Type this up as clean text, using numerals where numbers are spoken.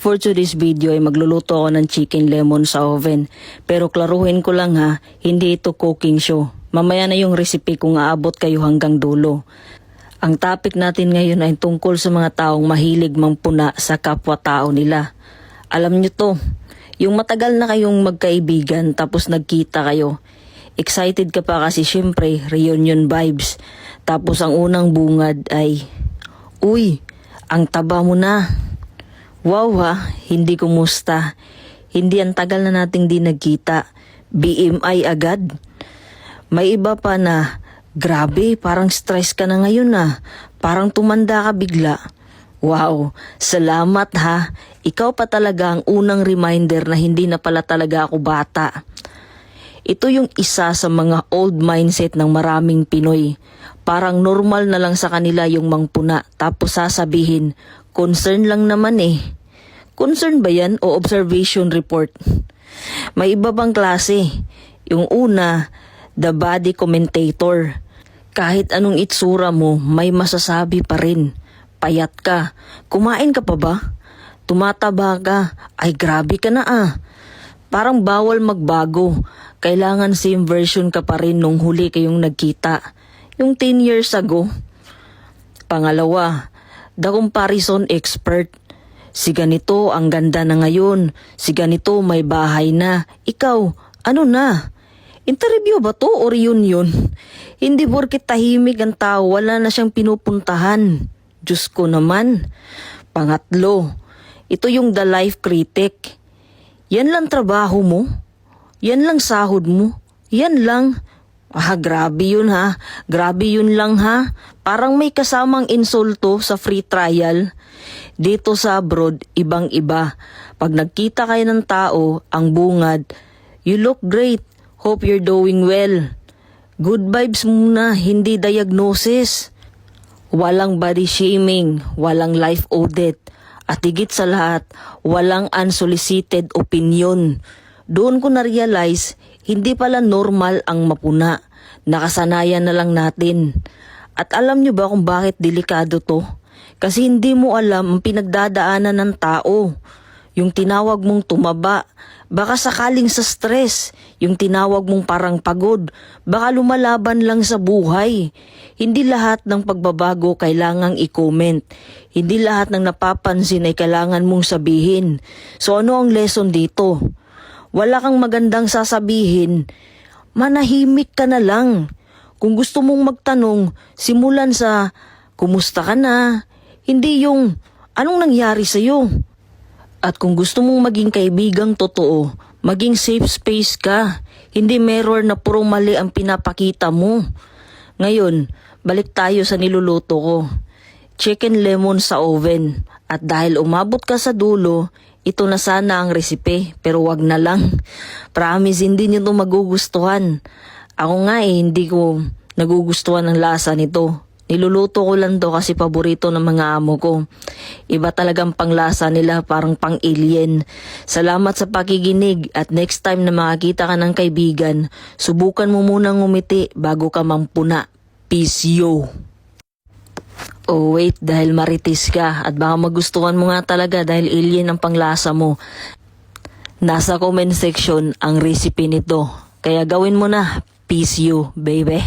For today's video ay magluluto ako ng chicken lemon sa oven. Pero klaruhin ko lang ha, hindi ito cooking show. Mamaya na yung recipe kung aabot kayo hanggang dulo. Ang topic natin ngayon ay tungkol sa mga taong mahilig mangpuna sa kapwa-tao nila. Alam nyo to, yung matagal na kayong magkaibigan tapos nagkita kayo. Excited ka pa kasi syempre reunion vibes. Tapos ang unang bungad ay, "Uy, ang taba mo na." Wow ha, hindi kumusta. Hindi ang tagal na nating di nagkita. BMI agad. May iba pa na, "Grabe, parang stress ka na ngayon ah. Parang tumanda ka bigla." Wow, salamat ha. Ikaw pa talaga ang unang reminder na hindi na pala talaga ako bata. Ito yung isa sa mga old mindset ng maraming Pinoy. Parang normal na lang sa kanila yung mangpuna tapos sasabihin, "Concern lang naman eh." Concern ba yan o observation report? May iba bang klase. Yung una, the body commentator. Kahit anong itsura mo, may masasabi pa rin. Payat ka. Kumain ka pa ba? Tumataba ka. Ay grabe ka na ah. Parang bawal magbago. Kailangan same version ka pa rin nung huli kayong nagkita. Yung 10 years ago. Pangalawa, the comparison expert. Si ganito ang ganda na ngayon. Si ganito may bahay na. Ikaw, ano na? Interview ba to o reunion? Hindi porket tahimik ang tao, wala na siyang pinupuntahan. Diyos ko naman. Pangatlo, ito yung the life critic. Yan lang trabaho mo? Yan lang sahod mo? Yan lang? Ah, grabe yun ha. Grabe yun lang ha. Parang may kasamang insulto sa free trial. Dito sa abroad, ibang-iba. Pag nagkita kayo ng tao, ang bungad, "You look great. Hope you're doing well." Good vibes muna, hindi diagnosis. Walang body shaming, walang life audit. At higit sa lahat, walang unsolicited opinion. Doon ko na-realize, hindi pala normal ang mapuna. Nakasanayan na lang natin. At alam nyo ba kung bakit delikado to? Kasi hindi mo alam ang pinagdadaanan ng tao. Yung tinawag mong tumaba, baka sakaling sa stress. Yung tinawag mong parang pagod, baka lumalaban lang sa buhay. Hindi lahat ng pagbabago kailangang i-comment. Hindi lahat ng napapansin ay kailangan mong sabihin. So ano ang lesson dito? Wala kang magandang sasabihin, manahimik ka na lang. Kung gusto mong magtanong, simulan sa, "Kumusta ka na?" Hindi yung, "Anong nangyari sa'yo?" At kung gusto mong maging kaibigang totoo, maging safe space ka. Hindi mirror na puro mali ang pinapakita mo. Ngayon, balik tayo sa niluluto ko. Chicken lemon sa oven. At dahil umabot ka sa dulo, ito na sana ang recipe, pero wag na lang. Promise, hindi nyo ito magugustuhan. Ako nga hindi ko nagugustuhan ang lasa nito. Niluluto ko lang to kasi paborito ng mga amo ko. Iba talagang panglasa nila, parang pang-alien. Salamat sa pakikinig at next time na makakita ka ng kaibigan, subukan mo munang ngumiti bago ka mampuna. Peace yo! Oh wait, dahil maritis ka at baka magustuhan mo nga talaga dahil alien ang panglasa mo. Nasa comment section ang recipe nito. Kaya gawin mo na. Peace you, baby.